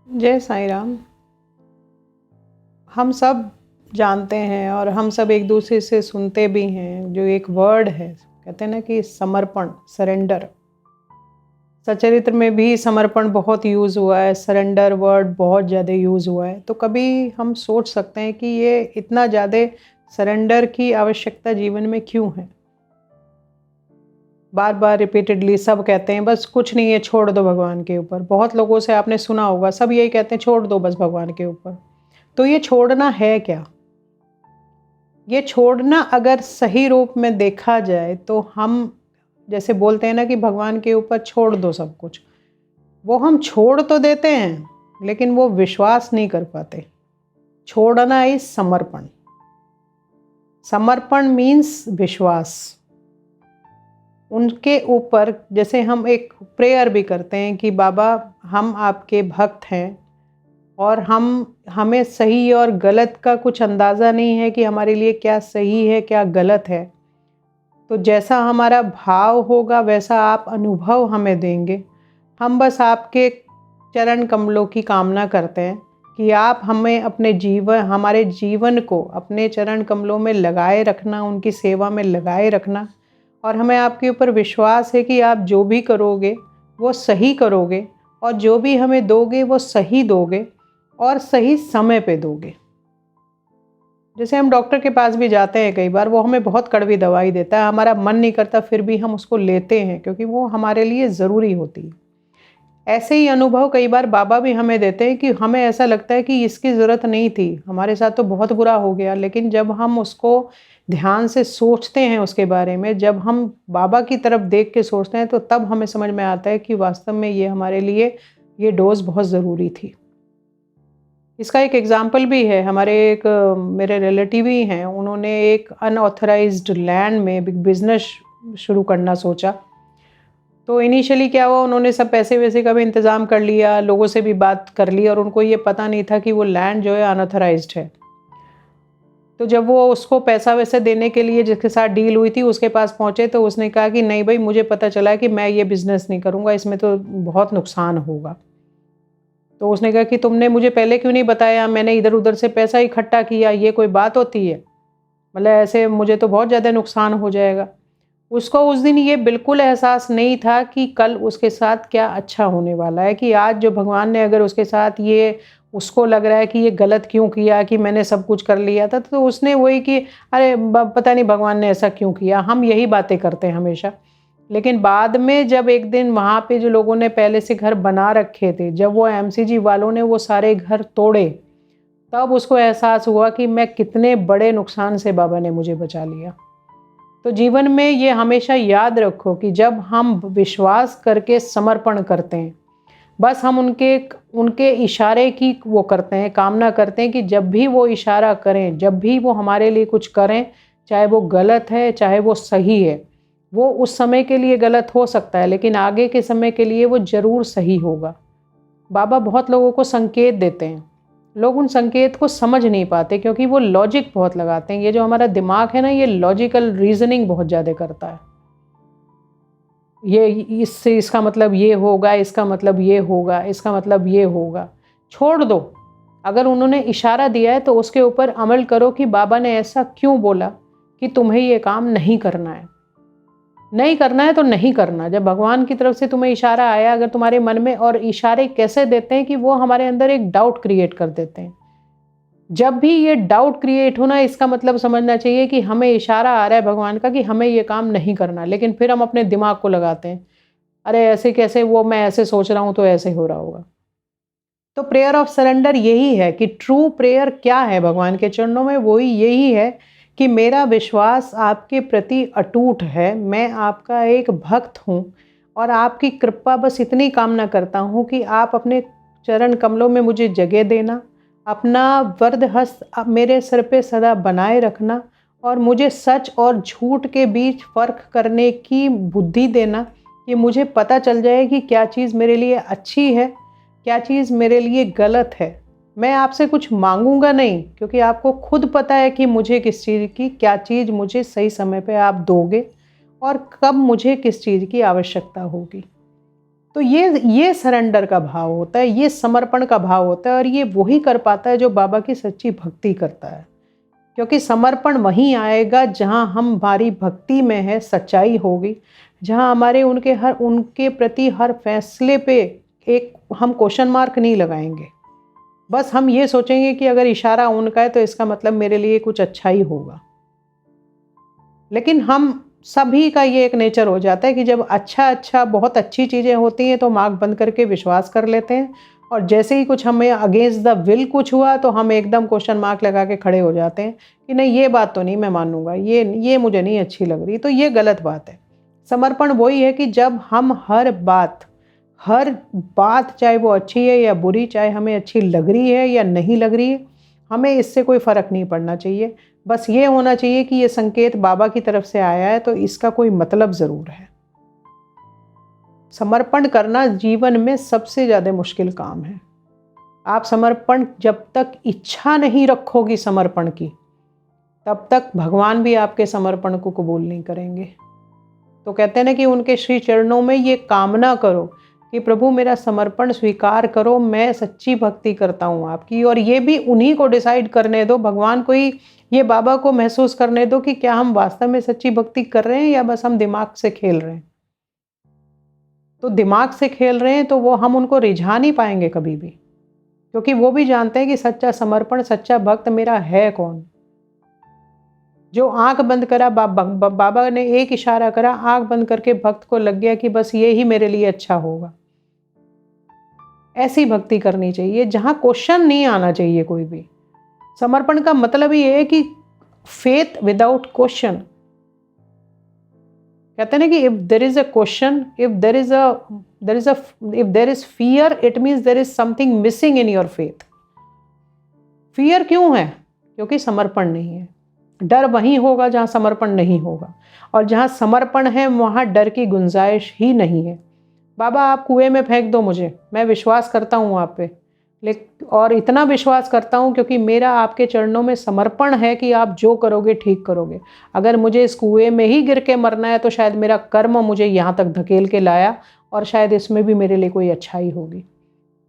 जय साईं राम। हम सब जानते हैं और हम सब एक दूसरे से सुनते भी हैं, जो एक वर्ड है, कहते हैं ना कि समर्पण, सरेंडर। सचरित्र में भी समर्पण बहुत यूज़ हुआ है, सरेंडर वर्ड बहुत ज़्यादा यूज़ हुआ है। तो कभी हम सोच सकते हैं कि ये इतना ज़्यादा सरेंडर की आवश्यकता जीवन में क्यों है? बार बार रिपीटेडली सब कहते हैं बस कुछ नहीं है, छोड़ दो भगवान के ऊपर। बहुत लोगों से आपने सुना होगा, सब यही कहते हैं छोड़ दो बस भगवान के ऊपर। तो ये छोड़ना है क्या? ये छोड़ना अगर सही रूप में देखा जाए तो हम जैसे बोलते हैं ना कि भगवान के ऊपर छोड़ दो सब कुछ, वो हम छोड़ तो देते हैं लेकिन वो विश्वास नहीं कर पाते। छोड़ना इज समर्पण। समर्पण मीन्स विश्वास उनके ऊपर। जैसे हम एक प्रेयर भी करते हैं कि बाबा हम आपके भक्त हैं और हमें सही और गलत का कुछ अंदाज़ा नहीं है कि हमारे लिए क्या सही है क्या गलत है। तो जैसा हमारा भाव होगा वैसा आप अनुभव हमें देंगे। हम बस आपके चरण कमलों की कामना करते हैं कि आप हमें हमारे जीवन को अपने चरण कमलों में लगाए रखना, उनकी सेवा में लगाए रखना। और हमें आपके ऊपर विश्वास है कि आप जो भी करोगे वो सही करोगे और जो भी हमें दोगे वो सही दोगे और सही समय पे दोगे। जैसे हम डॉक्टर के पास भी जाते हैं, कई बार वो हमें बहुत कड़वी दवाई देता है, हमारा मन नहीं करता फिर भी हम उसको लेते हैं क्योंकि वो हमारे लिए ज़रूरी होती है। ऐसे ही अनुभव कई बार बाबा भी हमें देते हैं कि हमें ऐसा लगता है कि इसकी ज़रूरत नहीं थी, हमारे साथ तो बहुत बुरा हो गया। लेकिन जब हम उसको ध्यान से सोचते हैं उसके बारे में, जब हम बाबा की तरफ देख के सोचते हैं तो तब हमें समझ में आता है कि वास्तव में ये हमारे लिए ये डोज बहुत ज़रूरी थी। इसका एक एग्जाम्पल भी है। मेरे रिलेटिव ही हैं, उन्होंने एक अनऑथराइज्ड लैंड में बिजनेस शुरू करना सोचा। तो इनिशियली क्या हुआ, उन्होंने सब पैसे वैसे का भी इंतज़ाम कर लिया, लोगों से भी बात कर ली और उनको ये पता नहीं था कि वो लैंड जो है अनऑथराइज्ड है। तो जब वो उसको पैसा वैसे देने के लिए जिसके साथ डील हुई थी उसके पास पहुँचे तो उसने कहा कि नहीं भाई, मुझे पता चला है कि मैं ये बिज़नेस नहीं करूँगा, इसमें तो बहुत नुकसान होगा। तो उसने कहा कि तुमने मुझे पहले क्यों नहीं बताया, मैंने इधर उधर से पैसा इकट्ठा किया, ये कोई बात होती है? मतलब ऐसे मुझे तो बहुत ज़्यादा नुकसान हो जाएगा। उसको उस दिन ये बिल्कुल एहसास नहीं था कि कल उसके साथ क्या अच्छा होने वाला है, कि आज जो भगवान ने अगर उसके साथ ये, उसको लग रहा है कि ये गलत क्यों किया कि मैंने सब कुछ कर लिया था, तो उसने वही कि अरे पता नहीं भगवान ने ऐसा क्यों किया। हम यही बातें करते हैं हमेशा। लेकिन बाद में जब एक दिन वहाँ पे जो लोगों ने पहले से घर बना रखे थे, जब वो एमसीजी वालों ने वो सारे घर तोड़े, तब उसको एहसास हुआ कि मैं कितने बड़े नुकसान से बाबा ने मुझे बचा लिया। तो जीवन में ये हमेशा याद रखो कि जब हम विश्वास करके समर्पण करते हैं, बस हम उनके उनके इशारे की वो करते हैं, कामना करते हैं कि जब भी वो इशारा करें, जब भी वो हमारे लिए कुछ करें, चाहे वो गलत है चाहे वो सही है, वो उस समय के लिए गलत हो सकता है लेकिन आगे के समय के लिए वो ज़रूर सही होगा। बाबा बहुत लोगों को संकेत देते हैं, लोग उन संकेत को समझ नहीं पाते क्योंकि वो लॉजिक बहुत लगाते हैं। ये जो हमारा दिमाग है ना, ये लॉजिकल रीजनिंग बहुत ज़्यादा करता है। ये इससे इसका मतलब ये होगा, इसका मतलब ये होगा, इसका मतलब ये होगा। छोड़ दो। अगर उन्होंने इशारा दिया है तो उसके ऊपर अमल करो कि बाबा ने ऐसा क्यों बोला कि तुम्हें ये काम नहीं करना है। नहीं करना है तो नहीं करना। जब भगवान की तरफ से तुम्हें इशारा आया अगर तुम्हारे मन में, और इशारे कैसे देते हैं कि वो हमारे अंदर एक डाउट क्रिएट कर देते हैं। जब भी ये डाउट क्रिएट होना, इसका मतलब समझना चाहिए कि हमें इशारा आ रहा है भगवान का कि हमें ये काम नहीं करना, लेकिन फिर हम अपने दिमाग को लगाते हैं, अरे ऐसे कैसे, वो मैं ऐसे सोच रहा हूँ तो ऐसे हो रहा होगा। तो प्रेयर ऑफ सरेंडर यही है कि ट्रू प्रेयर क्या है भगवान के चरणों में, वही यही है कि मेरा विश्वास आपके प्रति अटूट है, मैं आपका एक भक्त हूँ और आपकी कृपा बस इतनी कामना करता हूँ कि आप अपने चरण कमलों में मुझे जगह देना, अपना वरद हस्त मेरे सिर पे सदा बनाए रखना और मुझे सच और झूठ के बीच फ़र्क करने की बुद्धि देना कि मुझे पता चल जाए कि क्या चीज़ मेरे लिए अच्छी है, क्या चीज़ मेरे लिए गलत है। मैं आपसे कुछ मांगूंगा नहीं क्योंकि आपको खुद पता है कि मुझे किस चीज़ की, क्या चीज़ मुझे सही समय पे आप दोगे और कब मुझे किस चीज़ की आवश्यकता होगी। तो ये सरेंडर का भाव होता है, ये समर्पण का भाव होता है, और ये वही कर पाता है जो बाबा की सच्ची भक्ति करता है। क्योंकि समर्पण वहीं आएगा जहाँ हमारी भक्ति में है सच्चाई होगी, जहाँ हमारे उनके प्रति हर फैसले पे एक हम क्वेश्चन मार्क नहीं लगाएंगे। बस हम ये सोचेंगे कि अगर इशारा उनका है तो इसका मतलब मेरे लिए कुछ अच्छा ही होगा। लेकिन हम सभी का ये एक नेचर हो जाता है कि जब बहुत अच्छी चीज़ें होती हैं तो हम आँख बंद करके विश्वास कर लेते हैं, और जैसे ही कुछ हमें अगेंस्ट द विल कुछ हुआ तो हम एकदम क्वेश्चन मार्क लगा के खड़े हो जाते हैं कि नहीं, ये बात तो नहीं मैं मानूंगा, ये मुझे नहीं अच्छी लग रही। तो ये गलत बात है। समर्पण वही है कि जब हम हर बात चाहे वो अच्छी है या बुरी, चाहे हमें अच्छी लग रही है या नहीं लग रही है, हमें इससे कोई फ़र्क नहीं पड़ना चाहिए। बस ये होना चाहिए कि ये संकेत बाबा की तरफ से आया है तो इसका कोई मतलब ज़रूर है। समर्पण करना जीवन में सबसे ज़्यादा मुश्किल काम है। आप समर्पण जब तक इच्छा नहीं रखोगी समर्पण की, तब तक भगवान भी आपके समर्पण को कबूल नहीं करेंगे। तो कहते हैं ना कि उनके श्री चरणों में ये कामना करो कि प्रभु मेरा समर्पण स्वीकार करो, मैं सच्ची भक्ति करता हूँ आपकी। और ये भी उन्हीं को डिसाइड करने दो, भगवान को ही, ये बाबा को महसूस करने दो कि क्या हम वास्तव में सच्ची भक्ति कर रहे हैं या बस हम दिमाग से खेल रहे हैं। तो दिमाग से खेल रहे हैं तो वो हम उनको रिझा नहीं पाएंगे कभी भी, क्योंकि वो भी जानते हैं कि सच्चा समर्पण, सच्चा भक्त मेरा है कौन। जो आंख बंद करा, बाबा ने एक इशारा करा, आंख बंद करके भक्त को लग गया कि बस ये ही मेरे लिए अच्छा होगा। ऐसी भक्ति करनी चाहिए जहां क्वेश्चन नहीं आना चाहिए कोई भी। समर्पण का मतलब ये है कि फेथ विदाउट क्वेश्चन। कहते हैं ना कि if there is a question, if there is fear, it means there is something missing in your faith. Fear क्यों है? क्योंकि समर्पण नहीं है। डर वहीं होगा जहां समर्पण नहीं होगा, और जहां समर्पण है वहां डर की गुंजाइश ही नहीं है। बाबा आप कुएं में फेंक दो मुझे, मैं विश्वास करता हूँ आप पे, और इतना विश्वास करता हूँ क्योंकि मेरा आपके चरणों में समर्पण है कि आप जो करोगे ठीक करोगे। अगर मुझे इस कुएं में ही गिर के मरना है तो शायद मेरा कर्म मुझे यहाँ तक धकेल के लाया, और शायद इसमें भी मेरे लिए कोई अच्छाई होगी।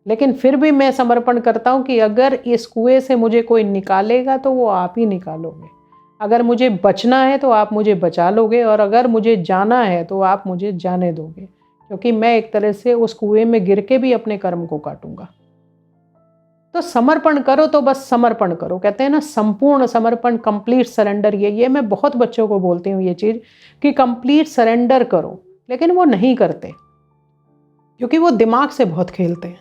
लेकिन फिर भी मैं समर्पण करता हूँ कि अगर इस कुएं से मुझे कोई निकालेगा तो वो आप ही निकालोगे। अगर मुझे बचना है तो आप मुझे बचा लोगे, और अगर मुझे जाना है तो आप मुझे जाने दोगे, क्योंकि मैं एक तरह से उस कुएं में गिर के भी अपने कर्म को काटूंगा। तो समर्पण करो तो बस समर्पण करो। कहते हैं ना संपूर्ण समर्पण, कंप्लीट सरेंडर। ये मैं बहुत बच्चों को बोलती हूँ ये चीज़ कि कंप्लीट सरेंडर करो, लेकिन वो नहीं करते क्योंकि वो दिमाग से बहुत खेलते हैं।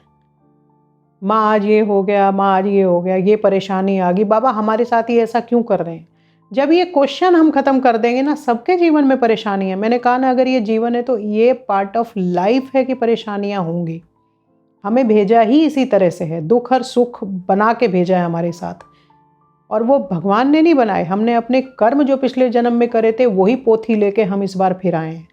माँ आज ये हो गया, माँ आज ये हो गया, ये परेशानी आ गई, बाबा हमारे साथ ही ऐसा क्यों कर रहे हैं। जब ये क्वेश्चन हम खत्म कर देंगे ना, सबके जीवन में परेशानी है। मैंने कहा ना, अगर ये जीवन है तो ये पार्ट ऑफ लाइफ है कि परेशानियां होंगी। हमें भेजा ही इसी तरह से है, दुख और सुख बना के भेजा है हमारे साथ, और वो भगवान ने नहीं बनाए। हमने अपने कर्म जो पिछले जन्म में करे थे वही पोथी लेके हम इस बार फिर आए हैं।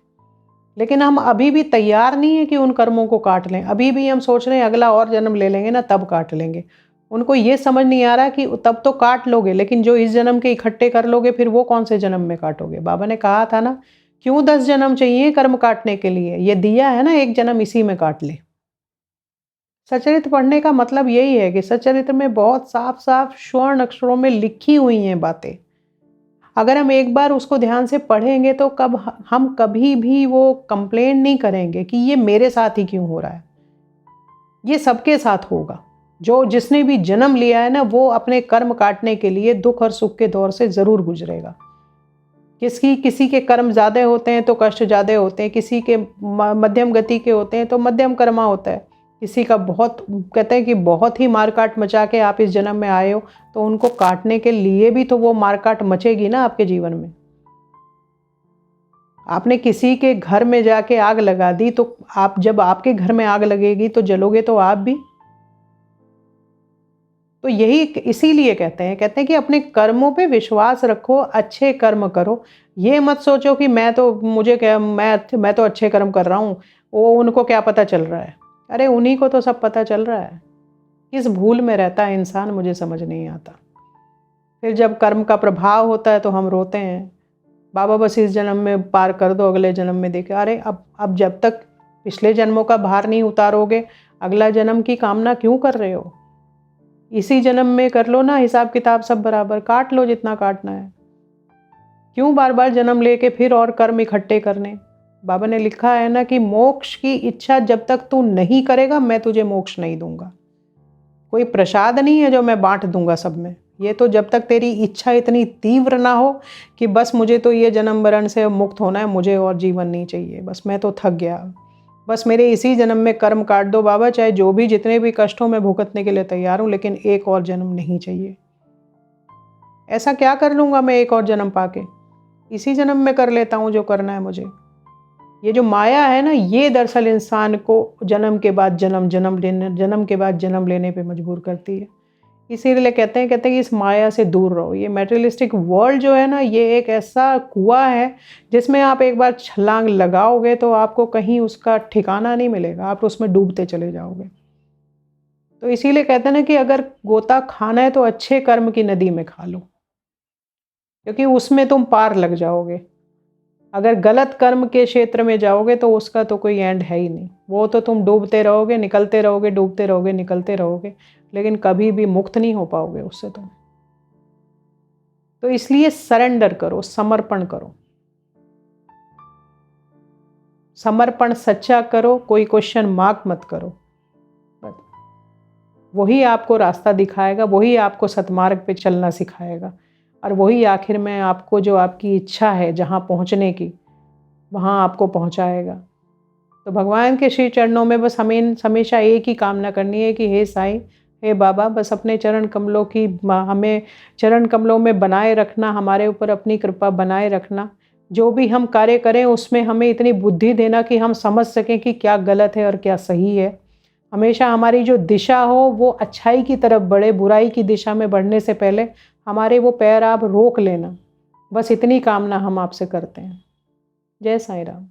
लेकिन हम अभी भी तैयार नहीं है कि उन कर्मों को काट लें। अभी भी हम सोच रहे हैं अगला और जन्म ले लेंगे ना तब काट लेंगे। उनको ये समझ नहीं आ रहा कि तब तो काट लोगे, लेकिन जो इस जन्म के इकट्ठे कर लोगे फिर वो कौन से जन्म में काटोगे। बाबा ने कहा था ना, क्यों 10 जन्म चाहिए कर्म काटने के लिए, ये दिया है ना, एक जन्म इसी में काट ले। सचरित्र पढ़ने का मतलब यही है कि सचरित्र में बहुत साफ साफ स्वर्ण अक्षरों में लिखी हुई हैं बातें। अगर हम एक बार उसको ध्यान से पढ़ेंगे तो हम कभी भी वो कंप्लेन नहीं करेंगे कि ये मेरे साथ ही क्यों हो रहा है। ये सबके साथ होगा। जिसने भी जन्म लिया है ना, वो अपने कर्म काटने के लिए दुख और सुख के दौर से जरूर गुजरेगा। किसी के कर्म ज़्यादा होते हैं तो कष्ट ज़्यादा होते हैं, किसी के मध्यम गति के होते हैं तो मध्यम कर्मा होता है, किसी का बहुत, कहते हैं कि बहुत ही मारकाट मचा के आप इस जन्म में आए हो तो उनको काटने के लिए भी तो वो मारकाट मचेगी ना आपके जीवन में। आपने किसी के घर में जाके आग लगा दी तो जब आपके घर में आग लगेगी तो जलोगे तो आप भी। तो यही इसीलिए कहते हैं कि अपने कर्मों पे विश्वास रखो, अच्छे कर्म करो। ये मत सोचो कि मैं तो अच्छे कर्म कर रहा हूँ, वो उनको क्या पता चल रहा है। अरे उन्हीं को तो सब पता चल रहा है। किस भूल में रहता है इंसान, मुझे समझ नहीं आता। फिर जब कर्म का प्रभाव होता है तो हम रोते हैं, बाबा बस इस जन्म में पार कर दो, अगले जन्म में देखे। अरे अब जब तक पिछले जन्मों का भार नहीं उतारोगे, अगला जन्म की कामना क्यों कर रहे हो? इसी जन्म में कर लो ना हिसाब किताब सब बराबर, काट लो जितना काटना है। क्यों बार बार जन्म लेके फिर और कर्म इकट्ठे करने? बाबा ने लिखा है ना कि मोक्ष की इच्छा जब तक तू नहीं करेगा मैं तुझे मोक्ष नहीं दूंगा। कोई प्रसाद नहीं है जो मैं बांट दूंगा सब में। ये तो जब तक तेरी इच्छा इतनी तीव्र ना हो कि बस मुझे तो ये जन्म मरण से मुक्त होना है, मुझे और जीवन नहीं चाहिए, बस मैं तो थक गया, बस मेरे इसी जन्म में कर्म काट दो बाबा, चाहे जो भी जितने भी कष्टों में भुगतने के लिए तैयार हूँ, लेकिन एक और जन्म नहीं चाहिए। ऐसा क्या कर लूँगा मैं एक और जन्म पाके? इसी जन्म में कर लेता हूँ जो करना है मुझे। ये जो माया है ना, ये दरअसल इंसान को जन्म के बाद जन्म के बाद जन्म लेने पे मजबूर करती है। इसीलिए कहते हैं कि इस माया से दूर रहो। ये मटेरियलिस्टिक वर्ल्ड जो है ना, ये एक ऐसा कुआं है जिसमें आप एक बार छलांग लगाओगे तो आपको कहीं उसका ठिकाना नहीं मिलेगा, आप उसमें डूबते चले जाओगे। तो इसीलिए कहते हैं ना कि अगर गोता खाना है तो अच्छे कर्म की नदी में खा लो, क्योंकि उसमें तुम पार लग जाओगे। अगर गलत कर्म के क्षेत्र में जाओगे तो उसका तो कोई एंड है ही नहीं। वो तो तुम डूबते रहोगे, निकलते रहोगे, डूबते रहोगे, निकलते रहोगे, लेकिन कभी भी मुक्त नहीं हो पाओगे उससे तुम। तो इसलिए सरेंडर करो, समर्पण करो, समर्पण सच्चा करो, कोई क्वेश्चन मार्क मत करो। बस वही आपको रास्ता दिखाएगा, वही आपको सतमार्ग पे चलना सिखाएगा, और वही आखिर में आपको जो आपकी इच्छा है जहाँ पहुँचने की, वहाँ आपको पहुँचाएगा। तो भगवान के श्री चरणों में बस हमें हमेशा एक ही कामना करनी है कि हे साईं, हे बाबा, बस अपने चरण कमलों की हमें चरण कमलों में बनाए रखना, हमारे ऊपर अपनी कृपा बनाए रखना। जो भी हम कार्य करें उसमें हमें इतनी बुद्धि देना कि हम समझ सकें कि क्या गलत है और क्या सही है। हमेशा हमारी जो दिशा हो वो अच्छाई की तरफ बढ़े, बुराई की दिशा में बढ़ने से पहले हमारे वो पैर आप रोक लेना। बस इतनी कामना हम आपसे करते हैं। जय साईं राम।